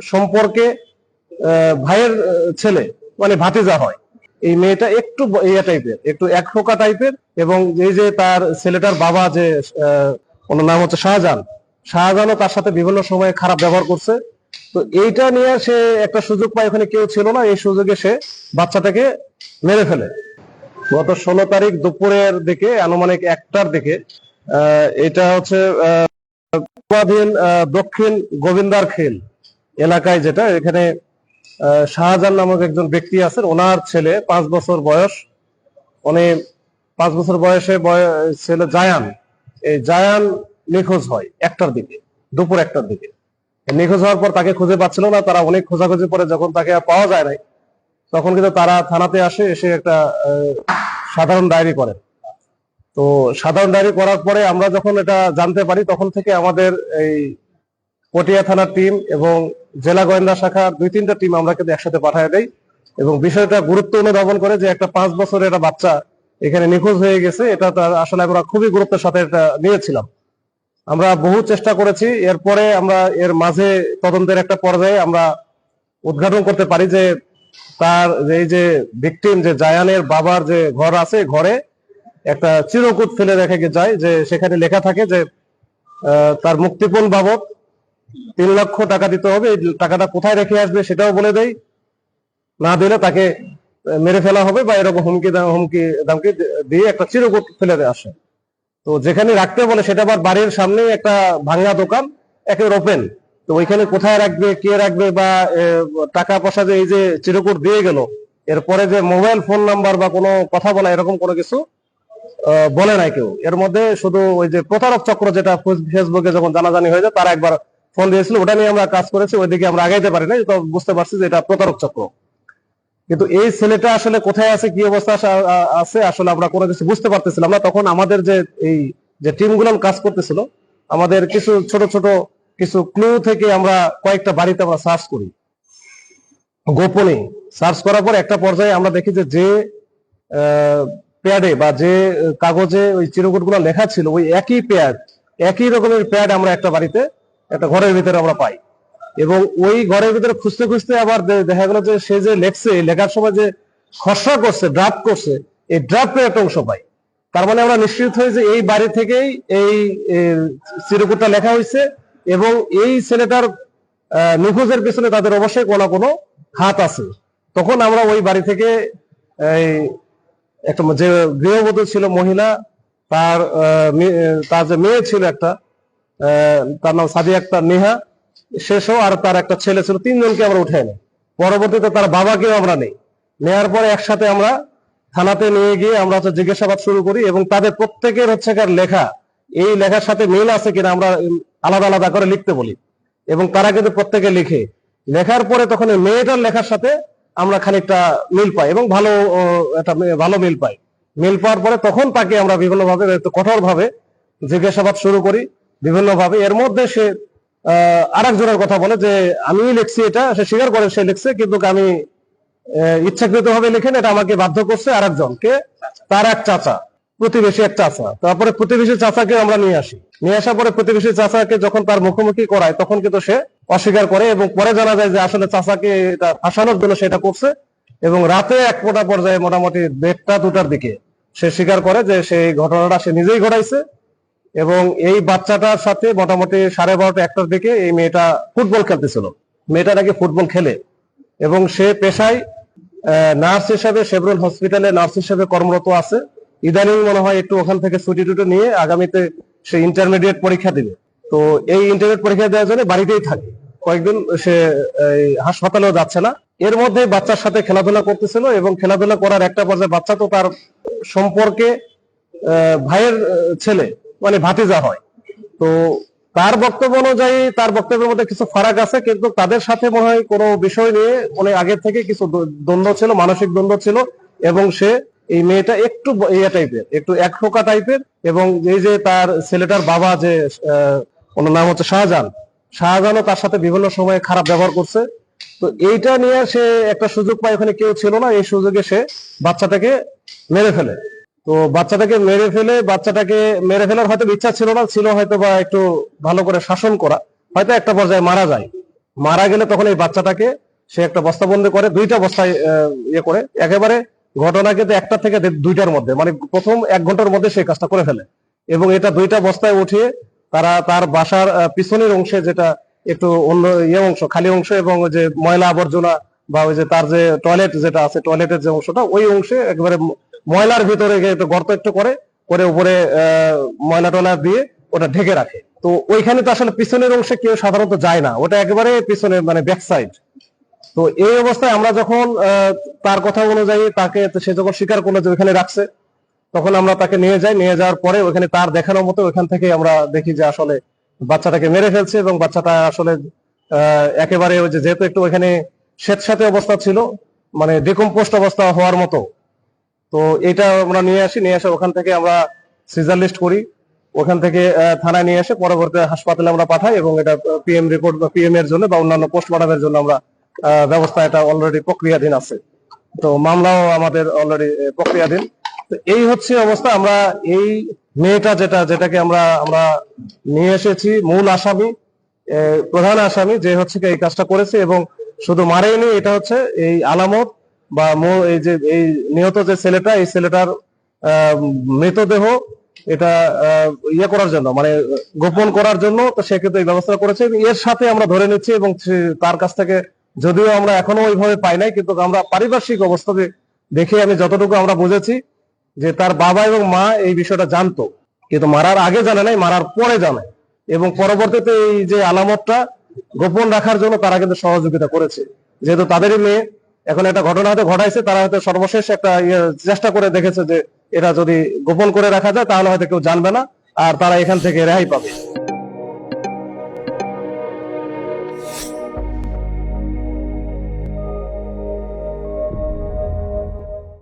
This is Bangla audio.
সম্পর্কে ভাইয়ের ছেলে মানে ভাতিজা হয়। এই মেয়েটা একটু ইয়া টাইপের, একটু একফোঁকা টাইপের, এবং এই যে তার ছেলেটার বাবা যে ওনার নাম হচ্ছে শাহজাহানও তার সাথে বিভিন্ন সময় খারাপ ব্যবহার করছে। তো এইটা নিয়ে সে একটা সুযোগ পায়, ওখানে কেউ ছিল না, এই সুযোগে সে বাচ্চাটাকে মেরে ফেলে। গত 16 তারিখ দুপুরের দিকে, আনুমানিক 1টার দিকে, এটা হচ্ছে দক্ষিণ গোবিন্দার খেল এলাকায়, যেটা এখানে শাহজাহান নামক একজন ব্যক্তি আছেন, ওনার ছেলে 5 বছর বয়স, উনি 5 বছর বয়সে ছেলে জায়ান, এই জায়ান নিখোঁজ হয় 1টার দিকে, দুপুর 1টার দিকে। নিখোঁজ হওয়ার পর তাকে খুঁজে পাচ্ছিল না, তারা অনেক খোঁজাখুঁজি পরে যখন তাকে পাওয়া যায় নাই, তখন কিন্তু তারা থানাতে আসে, এসে একটা সাধারণ ডায়েরি করেন। তো সাধারণ ডায়েরি করার পরে আমরা যখন এটা জানতে পারি, তখন থেকে আমাদের এই পটিয়া থানার টিম এবং জেলা গোয়েন্দা শাখার 2-3টা টিম আমরা কিন্তু একসাথে পাঠিয়ে দেই, এবং বিষয়টা গুরুত্ব অনুধাবন করে যে একটা 5 বছরের একটা বাচ্চা এখানে নিখোঁজ হয়ে গেছে, এটা আসলে আমরা খুবই গুরুত্বের সাথে এটা নিয়েছিলাম। আমরা বহু চেষ্টা করেছি, এরপরে আমরা এর মাঝে তদন্তের একটা পর্যায়ে আমরা উদ্ঘাটন করতে পারি যে তার এই যে ভিকটিম, যে জায়ানের বাবার যে ঘর আছে, ঘরে একটা চিরকুট ফেলে রেখে যায়, যে সেখানে লেখা থাকে যে তার মুক্তিপণ বাবদ 3 লক্ষ টাকা দিতে হবে, এই টাকাটা কোথায় রেখে আসবে সেটাও বলে দেয়, না দিলে তাকে মেরে ফেলা হবে বা এরকম হুমকি দামকি দিয়ে একটা চিরকুট ফেলে আসে। তো যেখানে রাখতে বলে সেটা আবার বাড়ির সামনে একটা ভাঙা দোকান, একেবারে ওপেন। তো ওইখানে কোথায় রাখবে, কে রাখবে, বা টাকা পয়সা যে এই যে চিরকুট দিয়ে গেল, এরপরে যে মোবাইল ফোন নাম্বার বা কোনো কথা বলা, এরকম কোনো কিছু বলে নাই কেউ। এর মধ্যে শুধু ওই যে প্রতারক চক্র, যেটা ফেসবুকে যখন জানাজানি হয়ে যায়, তারা একবার ফোন দিয়েছিল, ওটা নিয়ে আমরা কাজ করেছি, ওইদিকে আমরা আগাইতে পারি না, তো বুঝতে পারছি যে এটা প্রতারক চক্র। কিন্তু এই ছেলেটা আসলে কোথায় আছে, কি অবস্থা আছে, আসলে আমরা কোনো কিছু বুঝতে পারতেছিলাম না। তখন আমাদের যে এই যে টিমগুলো কাজ করতেছিল, আমাদের কিছু ছোট ছোট কিছু ক্লু থেকে আমরা কয়েকটা বাড়িতে আমরা সার্চ করি, গোপনে সার্চ করার পর একটা পর্যায়ে আমরা দেখি যে প্যাডে বা যে কাগজে ওই চিরকুটগুলো লেখা ছিল, ওই একই প্যাড, একই রকমের প্যাড আমরা একটা বাড়িতে, একটা ঘরের ভিতরে আমরা পাই। এবং ওই ঘরের ভিতরে খুঁজতে খুঁজতে আবার দেখা গেল যে সে যে লেখছে, লেখার সময় যে খসড়া করছে, ড্রাফট করছে, এই ড্রাফটের একটা অংশ পাই। তার মানে আমরা নিশ্চিত হই যে এই বাড়ি থেকেই এই চিরকুটটা লেখা হয়েছে, এবং এই ছেলেটার নিখোঁজের পেছনে তাদের অবশ্যই কোনো কোনো হাত আছে। তখন আমরা ওই বাড়ি থেকে এই একটা যে গৃহবধূ ছিল মহিলা, তার যে মেয়ে ছিল একটা, তার নাম সাদিয়া আক্তার নেহা, শেষও, আর তার একটা ছেলে ছিল, 3 জনকে আমরা উঠে নেই। পরবর্তীতে তার বাবাকেও আমরা নেই, নেওয়ার পরে একসাথে আমরা থানাতে নিয়ে গিয়ে আমরা হচ্ছে জিজ্ঞাসাবাদ শুরু করি, এবং তাদের প্রত্যেকের হচ্ছে লেখা, এই লেখার সাথে মিল আছে কিনা আমরা আলাদা আলাদা করে লিখতে বলি, এবং তারা কিন্তু প্রত্যেকে লিখে। লেখার পরে তখন মেয়েটার লেখার সাথে আমরা খানিকটা মিল পাই, এবং ভালো মিল পাই। মিল পাওয়ার পরে তখন তাকে আমরা বিভিন্নভাবে, কঠোরভাবে জিজ্ঞাসাবাদ শুরু করি বিভিন্নভাবে। এর মধ্যে সে আরেকজনের কথা বলে যে আমি লিখছি, এটা সে স্বীকার করে সে লিখছে, কিন্তু আমি ইচ্ছাকৃত ভাবে লিখেন, এটা আমাকে বাধ্য করছে আরেকজনকে, তার এক চাচা, প্রতিবেশী এক চাচা। তারপরে প্রতিবেশী চাচাকে আমরা নিয়ে আসি, নিয়ে আসার পরে প্রতিবেশী চাচাকে যখন তার মুখোমুখি করায়, তখন কিন্তু সে অস্বীকার করে, এবং পরে জানা যায় যে আসলে চাচাকে এটা ফাঁসানোর জন্য সেটা করছে। এবং রাতে এক পর্যায়ে মোটামুটি 1টা-2টার দিকে সে স্বীকার করে যে সেই ঘটনাটা সে নিজেই ঘটাইছে, এবং এই বাচ্চাটার সাথে মোটামুটি 12:30-1টার দিকে এই মেয়েটা ফুটবল খেলতেছিল। মেয়েটা নাকি ফুটবল খেলে, এবং সে পেশায় নার্স হিসেবে শেভরন হসপিটালে নার্স হিসেবে কর্মরত আছে। ইদানিং মনে হয় একটু ওখান থেকে ছুটি টুটি নিয়ে আগামীতে সে ইন্টারমিডিয়েট পরীক্ষা দিবে। তো এই ইন্টারমিডিয়েট পরীক্ষা দেওয়ার জন্য বাড়িতেই থাকে, কয়েকদিন সে হাসপাতালেও যাচ্ছে না। এর মধ্যে বাচ্চার সাথে খেলাধুলা করতেছিল, এবং খেলাধুলা করার একটা পর্যায়ে বাচ্চা তো তার সম্পর্কে ভাইয়ের ছেলে মানে ভাতিজা হয়। তো তার বক্তব্য অনুযায়ী তার বক্তব্যের মধ্যে কিছু ফারাক আছে, কিন্তু তাদের সাথে মনে হয় কোনো বিষয় নিয়ে অনেক আগের থেকে কিছু দ্বন্দ্ব ছিল, মানসিক দ্বন্দ্ব ছিল। এবং সে এই মেয়েটা একটু ইয়া টাইপের, একটু একফোঁকা টাইপের, এবং এই যে তার ছেলেটার বাবা যে ওনার নাম হচ্ছে শাহজাহানও তার সাথে বিভিন্ন সময় খারাপ ব্যবহার করছে। তো এইটা নিয়ে সে একটা সুযোগ পায়, ওখানে কেউ ছিল না, এই সুযোগে সে বাচ্চাটাকে মেরে ফেলে। তো বাচ্চাটাকে মেরে ফেলার হয়তো ইচ্ছা ছিল না, ছিল হয়তো বা একটু ভালো করে শাসন করা, হয়তো একটা পর্যায়ে মারা যায়। মারা গেলে তখন এই বাচ্চাটাকে সে একটা বস্তাবন্দি করে, 2টা বস্তায় ইয়ে করে একেবারে ঘটনা কিন্তু 1টা থেকে 2টার মধ্যে, মানে প্রথম 1 ঘন্টার মধ্যে সেই কাজটা করে ফেলে। এবং এটা 2টা বস্তায় উঠিয়ে তারা তার বাসার পিছনের অংশে, যেটা একটু অন্য অংশ, খালি অংশ, এবং ওই যে ময়লা আবর্জনা বা ওই যে তার যে টয়লেট যেটা আছে, টয়লেটের যে অংশটা, ওই অংশে একেবারে ময়লার ভিতরে একটু গর্ত একটু করে উপরে ময়লা টয়লা দিয়ে ওটা ঢেকে রাখে। তো ওইখানে তো আসলে পিছনের অংশে কেউ সাধারণত যায় না, ওটা একেবারে পিছনে মানে ব্যাক সাইড। তো এই অবস্থায় আমরা যখন তার কথা অনুযায়ী তাকে, সে যখন স্বীকার করলো যে ওইখানে রাখছে, তখন আমরা তাকে নিয়ে যাই। নিয়ে যাওয়ার পরে ওখানে তার দেখানোর মতো ওইখান থেকে আমরা দেখি যে আসলে বাচ্চাটাকে মেরে ফেলছে, এবং বাচ্চাটা আসলে একেবারে ওই যে, যেহেতু একটু ওইখানে স্যাঁতস্যাঁতে অবস্থা ছিল, মানে ডিকম্পোস্ট অবস্থা হওয়ার মতো। তো এটা আমরা নিয়ে আসে ওখান থেকে আমরা সিজার লিস্ট করি, ওখান থেকে থানায় নিয়ে এসে পরবর্তী হাসপাতালে আমরা পাঠাই, এবং এটা পিএম রিপোর্ট বা পিএম এর জন্য বা অন্যান্য পোস্টমর্টমের জন্য আমরা ব্যবস্থা, এটা অলরেডি প্রক্রিয়াধীন আছে। তো মামলাও আমাদের অলরেডি প্রক্রিয়াধীন। তো এই হচ্ছে অবস্থা। আমরা এই মেয়েটা যেটাকে আমরা নিয়ে এসেছি, মূল আসামি, প্রধান আসামি, যে হচ্ছে এই কাজটা করেছে, এবং শুধু মারেনি, এটা হচ্ছে এই আলামত বা এই যে এই নিহত যে ছেলেটা, এই ছেলেটার মৃতদেহ এটা ইয়ে করার জন্য, মানে গোপন করার জন্য, তো সে কিন্তু এই ব্যবস্থা করেছে। এর সাথে আমরা ধরে নিচ্ছি, এবং তার কাছ থেকে যদিও আমরা এখনো ওইভাবে পাই নাই, কিন্তু আমরা পারিপার্শ্বিক অবস্থা দেখে আমি যতটুকু আমরা বুঝেছি যে তার বাবা এবং মা এই বিষয়টা জানতো, কিন্তু মারার আগে জানে নাই, মারার পরে জানে, এবং পরবর্তীতে এই যে আলামতটা গোপন রাখার জন্য তারা কিন্তু সহযোগিতা করেছে। যেহেতু তাদেরই মেয়ে, এখন একটা ঘটনা হয়তো ঘটাইছে, তারা হয়তো সর্বশেষ একটা চেষ্টা করে দেখেছে যে এটা যদি গোপন করে রাখা যায় তাহলে হয়তো কেউ জানবে না, আর তারা এখান থেকে রেহাই পাবে।